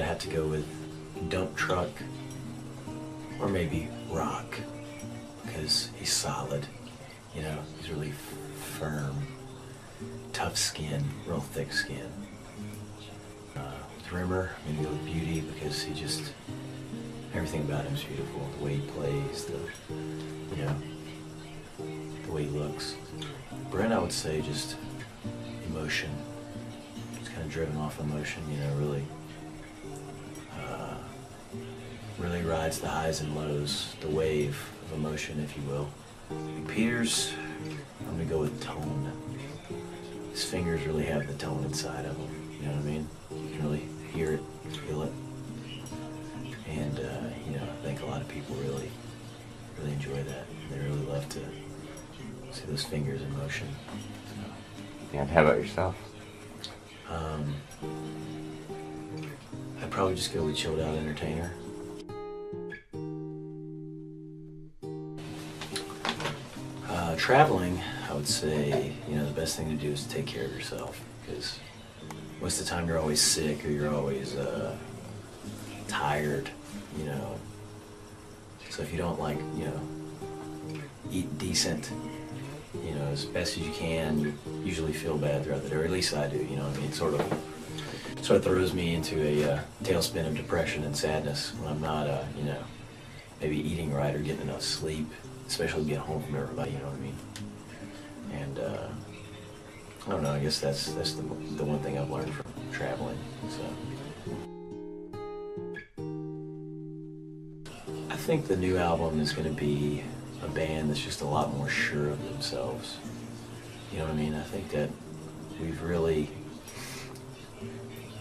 have to go with dump truck or maybe rock, because he's solid, you know, he's really firm, tough skin, real thick skin. Rimmer, maybe go with beauty, because he just, everything about him is beautiful. The way he plays, you know, the way he looks. Brent, I would say just emotion. It's kind of driven off emotion, you know, really rides the highs and lows, the wave of emotion, if you will. Peters, I'm gonna go with tone. His fingers really have the tone inside of them, you know what I mean? You can really hear it, feel it. And, you know, I think a lot of people really enjoy that. They really love to see those fingers in motion. Yeah, and how about yourself? I'd probably just go with chilled out entertainer. Traveling, I would say, you know, the best thing to do is to take care of yourself, because most of the time you're always sick or you're always tired, you know. So if you don't, like, you know, eat decent, you know, as best as you can, you usually feel bad throughout the day, or at least I do, you know what I mean? It sort of throws me into a tailspin of depression and sadness when I'm not, you know, maybe eating right or getting enough sleep, especially getting home from everybody, you know what I mean? And I don't know, I guess that's the one thing I've learned from traveling. So I think the new album is going to be a band that's just a lot more sure of themselves. You know what I mean? I think that we've really,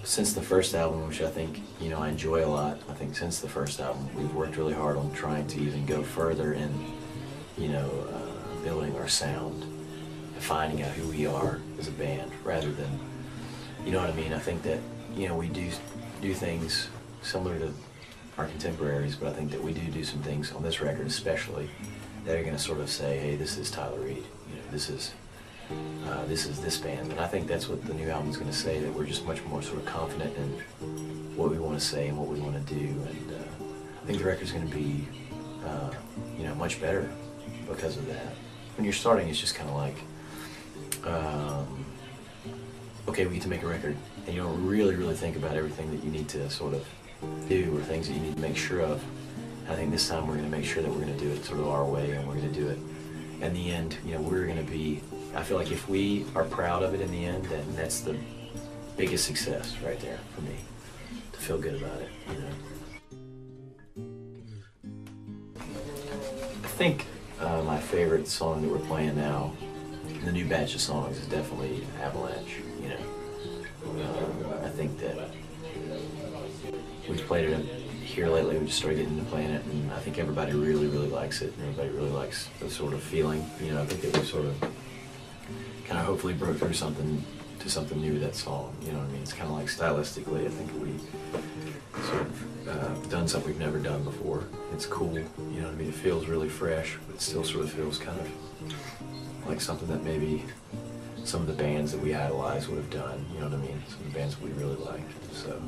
since the first album, which I think, you know, I enjoy a lot, I think since the first album, we've worked really hard on trying to even go further in, you know, building our sound and finding out who we are as a band, rather than, you know what I mean? I think that, you know, we do things similar to our contemporaries, but I think that we do some things on this record especially that are going to sort of say, hey, this is Tyler Reed, you know, this is this band. And I think that's what the new album is going to say, that we're just much more sort of confident in what we want to say and what we want to do. And I think the record's going to be, you know, much better because of that. When you're starting, it's just kind of like, okay, we get to make a record, and you don't really think about everything that you need to sort of do or things that you need to make sure of. And I think this time we're going to make sure that we're going to do it sort of our way, and we're going to do it in the end. You know, we're going to be, I feel like if we are proud of it in the end, then that's the biggest success right there for me, to feel good about it, you know. I think my favorite song that we're playing now, the new batch of songs, is definitely Avalanche, you know. I think that we've played it here lately, we just started getting into playing it, and I think everybody really likes it, and everybody really likes the sort of feeling, you know. I think that we sort of kind of hopefully broke through something new with that song, you know what I mean? It's kind of like stylistically, I think we sort of done something we've never done before. It's cool, you know what I mean? It feels really fresh, but it still sort of feels kind of like something that maybe some of the bands that we idolize would have done, you know what I mean? Some of the bands that we really liked. So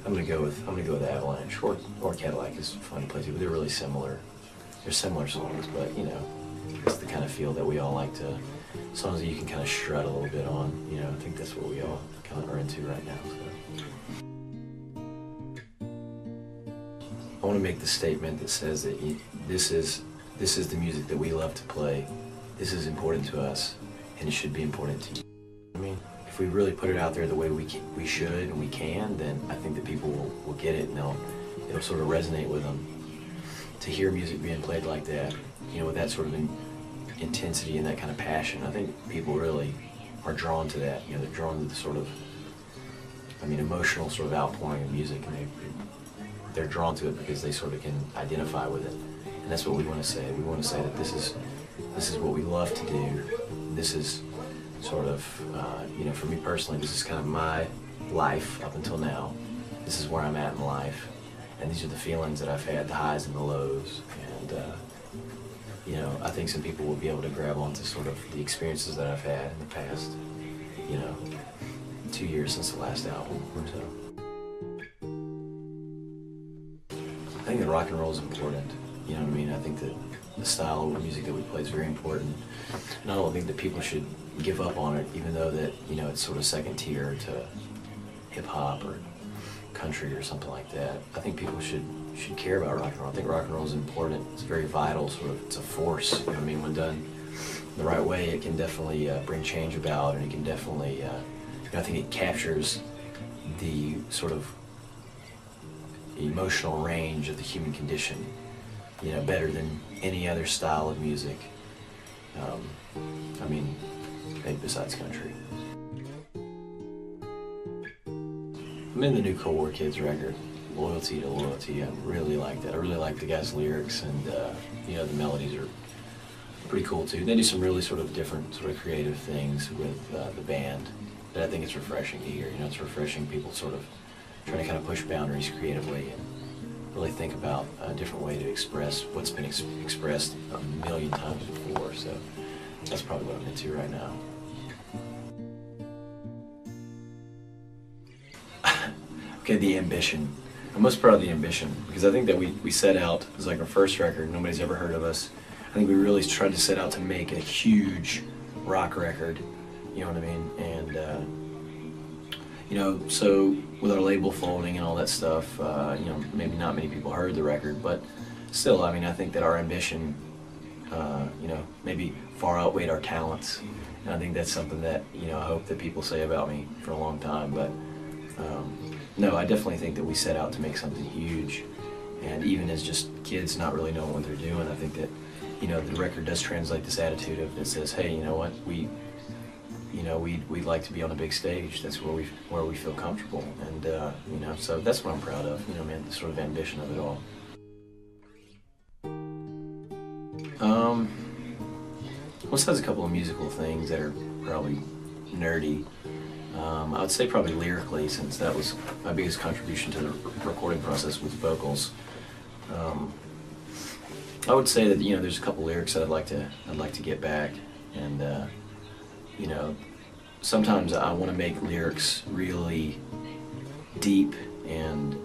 I'm gonna go with Avalanche, or Cadillac is fun to play too, but they're really similar. They're similar songs, but you know, it's the kind of feel that we all like to, songs that you can kind of strut a little bit on, you know. I think that's what we all kind of are into right now. So I want to make the statement that says that this is the music that we love to play. This is important to us, and it should be important to you. I mean, if we really put it out there the way we should and we can, then I think that people will get it, and it'll sort of resonate with them. To hear music being played like that, you know, with that sort of intensity and that kind of passion, I think people really are drawn to that. You know, they're drawn to the sort of, I mean, emotional sort of outpouring of music, and they're drawn to it because they sort of can identify with it. And that's what we want to say. We want to say that this is what we love to do. This is sort of, you know, for me personally, this is kind of my life up until now. This is where I'm at in life, and these are the feelings that I've had, the highs and the lows. And you know, I think some people will be able to grab onto sort of the experiences that I've had in the past, you know, 2 years since the last album or so. think that rock and roll is important. You know what I mean? I think that the style of music that we play is very important. And I don't think that people should give up on it, even though that, you know, it's sort of second tier to hip hop or country or something like that. I think people should care about rock and roll. I think rock and roll is important. It's very vital, sort of. It's a force. You know what I mean? When done the right way, it can definitely bring change about, and it can definitely. You know, I think it captures the sort of emotional range of the human condition, you know, better than any other style of music. I mean, maybe besides country. I'm in the new Cold War Kids record, Loyalty to Loyalty. I really like that. I really like the guy's lyrics, and you know, the melodies are pretty cool too. They do some really sort of different, sort of creative things with the band that I think it's refreshing to hear. You know, it's refreshing people sort of trying to kind of push boundaries creatively and really think about a different way to express what's been expressed a million times before. So that's probably what I'm into right now. Okay, the ambition. I'm most proud of the ambition because I think that we set out, it was like our first record, nobody's ever heard of us. I think we really tried to set out to make a huge rock record, you know what I mean? And, you know, so with our label folding and all that stuff, you know, maybe not many people heard the record, but still, I mean, I think that our ambition, you know, maybe far outweighed our talents. And I think that's something that, you know, I hope that people say about me for a long time, but no, I definitely think that we set out to make something huge. And even as just kids not really knowing what they're doing, I think that, you know, the record does translate this attitude of that says, hey, you know what, we'd like to be on a big stage. That's where we feel comfortable, and you know, so that's what I'm proud of. You know, man, the sort of ambition of it all. Besides a couple of musical things that are probably nerdy, I would say probably lyrically, since that was my biggest contribution to the recording process with vocals. I would say that, you know, there's a couple lyrics that I'd like to get back, and you know, sometimes I want to make lyrics really deep and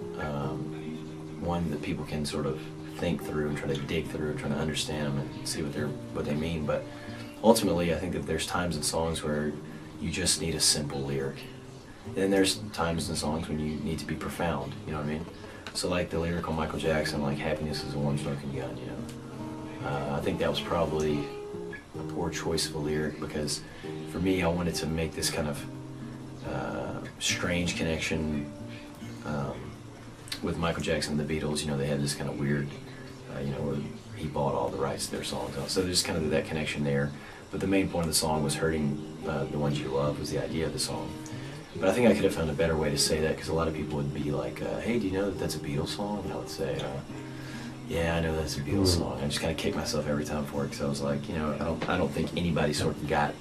one that people can sort of think through and try to dig through and try to understand them and see what they mean. But ultimately, I think that there's times in songs where you just need a simple lyric, and then there's times in songs when you need to be profound. You know what I mean? So like the lyric on Michael Jackson, like "Happiness is a warm smoking gun." You know, I think that was probably a poor choice of a lyric because for me, I wanted to make this kind of strange connection with Michael Jackson and the Beatles. You know, they had this kind of weird, you know, where he bought all the rights to their songs. So there's kind of that connection there. But the main point of the song was hurting the ones you love was the idea of the song. But I think I could have found a better way to say that because a lot of people would be like, hey, do you know that that's a Beatles song? And I would say, yeah, I know that's a Beatles song. I just kind of kick myself every time for it because I was like, you know, I don't think anybody sort of got.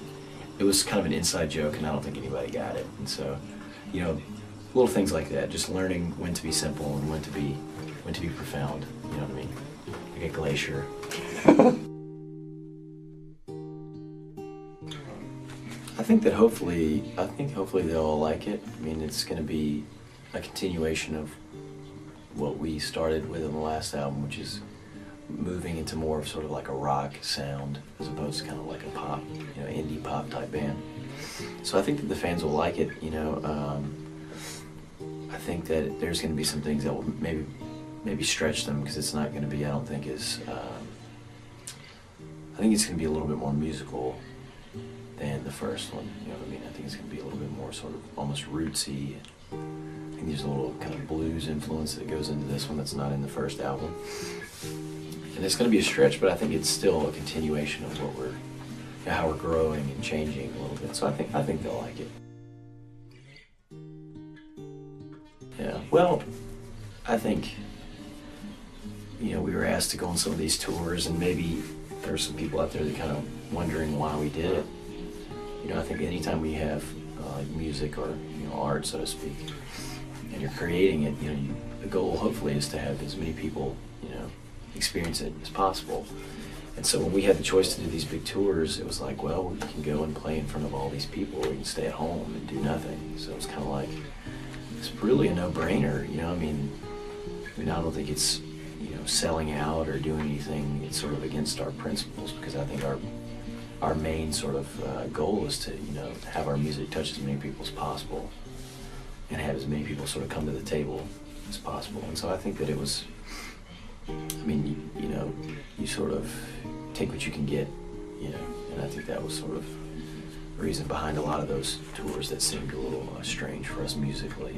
It was kind of an inside joke, and I don't think anybody got it. And so, you know, little things like that, just learning when to be simple and when to be profound. You know what I mean? Like a glacier. I think hopefully they'll all like it. I mean, it's going to be a continuation of what we started with in the last album, which is moving into more of sort of like a rock sound as opposed to kind of like a pop, you know, indie pop type band. So I think that the fans will like it. You know, I think that there's going to be some things that will maybe stretch them because it's not going to be, I don't think, as I think it's going to be a little bit more musical than the first one. You know what I mean? I think it's going to be a little bit more sort of almost rootsy. I think there's a little kind of blues influence that goes into this one that's not in the first album. And it's going to be a stretch, but I think it's still a continuation of what you know, how we're growing and changing a little bit. So I think they'll like it. Yeah. Well, I think, you know, we were asked to go on some of these tours, and maybe there's some people out there that kind of wondering why we did it. You know, I think anytime we have music or, you know, art, so to speak, and you're creating it, you know, the goal hopefully is to have as many people, you know, experience it as possible. And so when we had the choice to do these big tours, it was like, well, we can go and play in front of all these people, or we can stay at home and do nothing. So it's kind of like, it's really a no-brainer, you know. I mean, I don't think it's selling out or doing anything. It's sort of against our principles, because I think our main sort of goal is to have our music touch as many people as possible, and have as many people sort of come to the table as possible. And so I think that it was, I mean, you sort of take what you can get, and I think that was sort of the reason behind a lot of those tours that seemed a little strange for us musically.